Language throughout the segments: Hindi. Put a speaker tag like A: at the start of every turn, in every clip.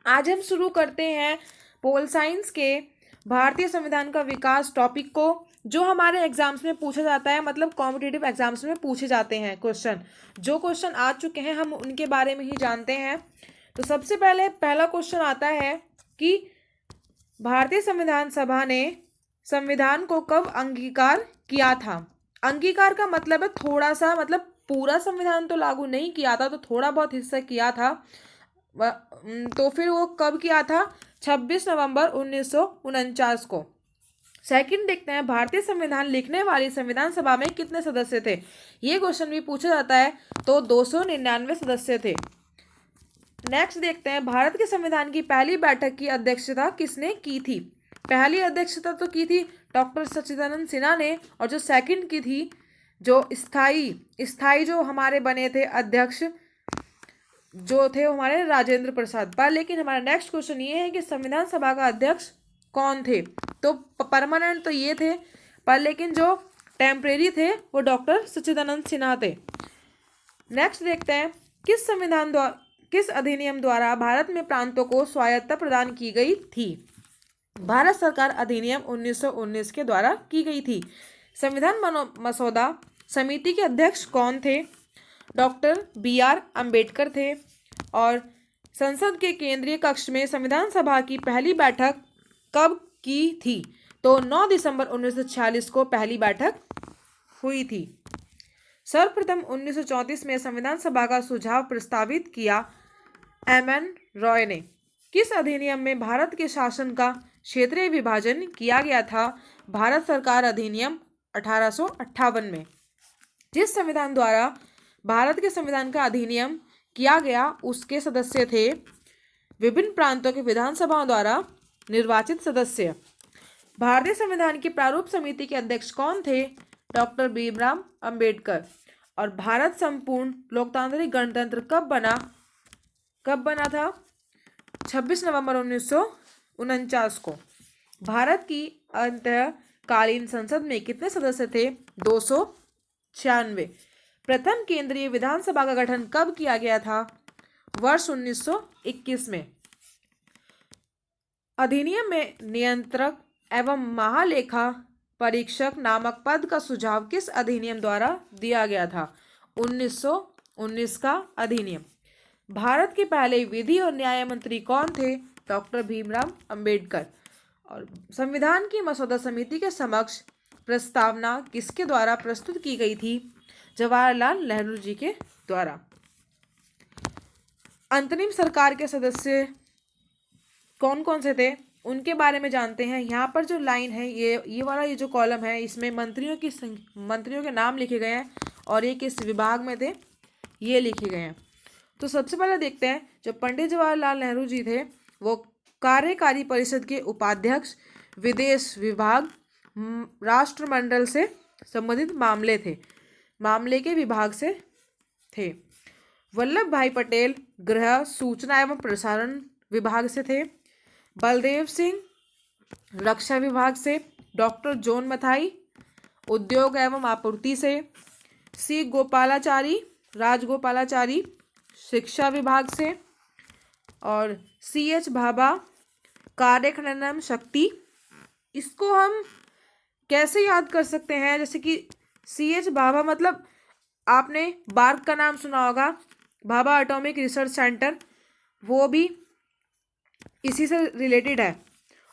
A: आज हम शुरू करते हैं पोल साइंस के भारतीय संविधान का विकास टॉपिक को, जो हमारे एग्जाम्स में पूछा जाता है, मतलब कॉम्पिटिटिव एग्जाम्स में पूछे जाते हैं क्वेश्चन। जो क्वेश्चन आ चुके हैं हम उनके बारे में ही जानते हैं। तो सबसे पहले पहला क्वेश्चन आता है कि भारतीय संविधान सभा ने संविधान को कब अंगीकार किया था। अंगीकार का मतलब है थोड़ा सा, मतलब पूरा संविधान तो लागू नहीं किया था, तो थोड़ा बहुत हिस्सा किया था। तो फिर वो कब किया था? 26 नवंबर 1949 को। सेकंड देखते हैं, भारतीय संविधान लिखने वाली संविधान सभा में कितने सदस्य थे। ये क्वेश्चन भी पूछा जाता है, तो 299 सदस्य थे। नेक्स्ट देखते हैं, भारत के संविधान की पहली बैठक की अध्यक्षता किसने की थी। पहली अध्यक्षता तो की थी डॉक्टर सच्चिदानंद सिन्हा ने, और जो सेकंड की थी, जो स्थाई जो हमारे बने थे अध्यक्ष, जो थे हमारे राजेंद्र प्रसाद। पर लेकिन हमारा नेक्स्ट क्वेश्चन ये है कि संविधान सभा का अध्यक्ष कौन थे। तो परमानेंट तो ये थे, पर लेकिन जो टेम्परेरी थे वो डॉक्टर सच्चिदानंद सिन्हा थे। नेक्स्ट देखते हैं, किस अधिनियम द्वारा भारत में प्रांतों को स्वायत्तता प्रदान की गई थी। भारत सरकार अधिनियम 1919 के द्वारा की गई थी। संविधान मसौदा समिति के अध्यक्ष कौन थे? डॉक्टर BR अम्बेडकर थे। और संसद के केंद्रीय कक्ष में संविधान सभा की पहली बैठक कब की थी? तो 9 दिसंबर 1946 को पहली बैठक हुई थी। सर्वप्रथम 1934 में संविधान सभा का सुझाव प्रस्तावित किया MN रॉय ने। किस अधिनियम में भारत के शासन का क्षेत्रीय विभाजन किया गया था? भारत सरकार अधिनियम 1858 में। जिस संविधान द्वारा भारत के संविधान का अधिनियम किया गया उसके सदस्य थे विभिन्न प्रांतों के विधानसभाओं द्वारा निर्वाचित सदस्य। भारतीय संविधान की प्रारूप समिति के अध्यक्ष कौन थे? डॉक्टर भीमराव अंबेडकर। और भारत संपूर्ण लोकतांत्रिक गणतंत्र कब बना था? 26 नवंबर 1949 को। भारत की अंतकालीन संसद में कितने सदस्य थे? 296। प्रथम केंद्रीय विधानसभा का गठन कब किया गया था? वर्ष 1921 में। अधिनियम में नियंत्रक एवं महालेखा परीक्षक नामक पद का सुझाव किस अधिनियम द्वारा दिया गया था? 1919 का अधिनियम। भारत के पहले विधि और न्याय मंत्री कौन थे? डॉक्टर भीमराव अंबेडकर। और संविधान की मसौदा समिति के समक्ष प्रस्तावना किसके द्वारा प्रस्तुत की गई थी? जवाहरलाल नेहरू जी के द्वारा। अंतरिम सरकार के सदस्य कौन कौन से थे उनके बारे में जानते हैं। यहाँ पर जो लाइन है, ये वाला जो कॉलम है, इसमें मंत्रियों के नाम लिखे गए हैं और ये किस विभाग में थे ये लिखे गए हैं। तो सबसे पहले देखते हैं, जो पंडित जवाहरलाल नेहरू जी थे वो कार्यकारी परिषद के उपाध्यक्ष, विदेश विभाग, राष्ट्रमंडल से संबंधित मामले के विभाग से थे। वल्लभ भाई पटेल गृह, सूचना एवं प्रसारण विभाग से थे। बलदेव सिंह रक्षा विभाग से। डॉक्टर जॉन मथाई उद्योग एवं आपूर्ति से। C गोपालाचारी राजगोपालाचारी शिक्षा विभाग से। और CH भाभा कार्यखंडन शक्ति। इसको हम कैसे याद कर सकते हैं? जैसे कि CH भाभा, मतलब आपने बार्क का नाम सुना होगा, भाभा एटॉमिक रिसर्च सेंटर, वो भी इसी से रिलेटेड है।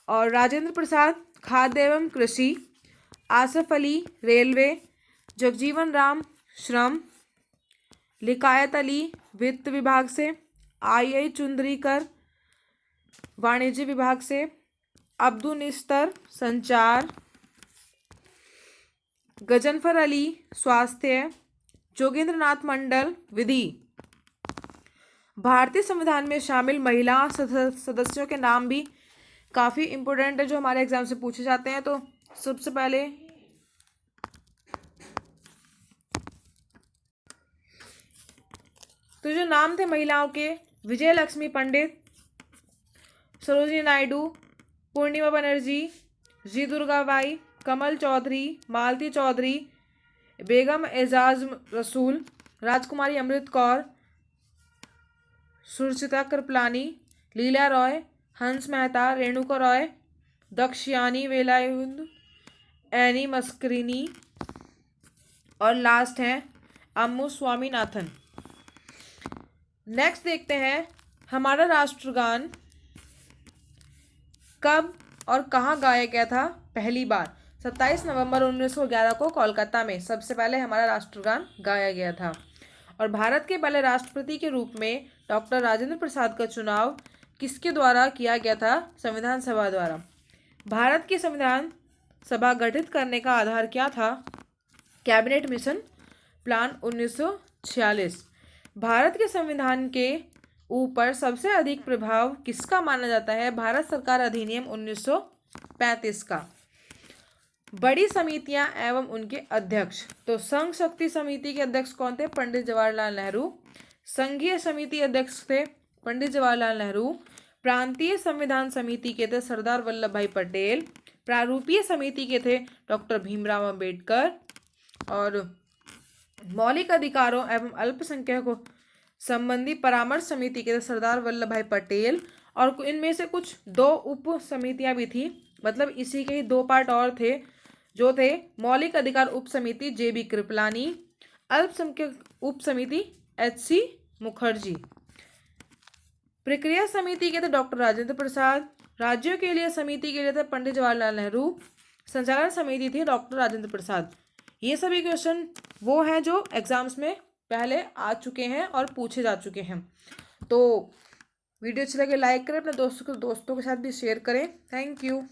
A: और राजेंद्र प्रसाद खाद्य एवं कृषि। आसफ अली रेलवे। जगजीवन राम श्रम। लिकायत अली वित्त विभाग से। I चुंदरीकर वाणिज्य विभाग से। अब्दुल निस्तर संचार। गजनफर अली स्वास्थ्य। जोगेंद्रनाथ मंडल विधि। भारतीय संविधान में शामिल महिला सदस्यों के नाम भी काफ़ी इम्पोर्टेंट है, जो हमारे एग्जाम से पूछे जाते हैं। तो सबसे पहले तो जो नाम थे महिलाओं के, विजय लक्ष्मी पंडित, सरोजिनी नायडू, पूर्णिमा बनर्जी, जी दुर्गाबाई, कमल चौधरी, मालती चौधरी, बेगम एजाज रसूल, राजकुमारी अमृत कौर, सुरचिता कृपलानी, लीला रॉय, हंस मेहता, रेणुका रॉय, दक्षयानी वेलायुध, एनी मस्करिनी और लास्ट है अम्मू स्वामीनाथन। नेक्स्ट देखते हैं हमारा राष्ट्रगान कब और कहाँ गाया गया था पहली बार। 27 नवंबर 1911 को कोलकाता में सबसे पहले हमारा राष्ट्रगान गाया गया था। और भारत के पहले राष्ट्रपति के रूप में डॉक्टर राजेंद्र प्रसाद का चुनाव किसके द्वारा किया गया था? संविधान सभा द्वारा। भारत की संविधान सभा गठित करने का आधार क्या था? Cabinet mission plan 1946। भारत के संविधान के ऊपर सबसे अधिक प्रभाव किसका माना जाता है? भारत सरकार अधिनियम 1935 का। बड़ी समितियां एवं उनके अध्यक्ष, तो संघ शक्ति समिति के अध्यक्ष कौन थे? पंडित जवाहरलाल नेहरू। संघीय समिति अध्यक्ष थे पंडित जवाहरलाल नेहरू। प्रांतीय संविधान समिति के थे सरदार वल्लभ भाई पटेल। प्रारूपीय समिति के थे डॉक्टर भीमराव अंबेडकर। और मौलिक अधिकारों एवं अल्पसंख्यकों संबंधी परामर्श समिति के थे सरदार वल्लभ भाई पटेल। और इनमें से कुछ 2 उप समितियां भी थी, मतलब इसी के ही 2 पार्ट और थे, जो थे मौलिक अधिकार उप समिति JB कृपलानी, अल्पसंख्यक उप समिति HC मुखर्जी। प्रक्रिया समिति के थे डॉक्टर राजेंद्र प्रसाद। राज्यों के लिए समिति के लिए थे पंडित जवाहरलाल नेहरू। संचालन समिति थी डॉक्टर राजेंद्र प्रसाद। ये सभी क्वेश्चन वो हैं जो एग्जाम्स में पहले आ चुके हैं और पूछे जा चुके हैं। तो वीडियो अच्छी लगे लाइक करें, अपने दोस्तों के साथ भी शेयर करें। Thank you.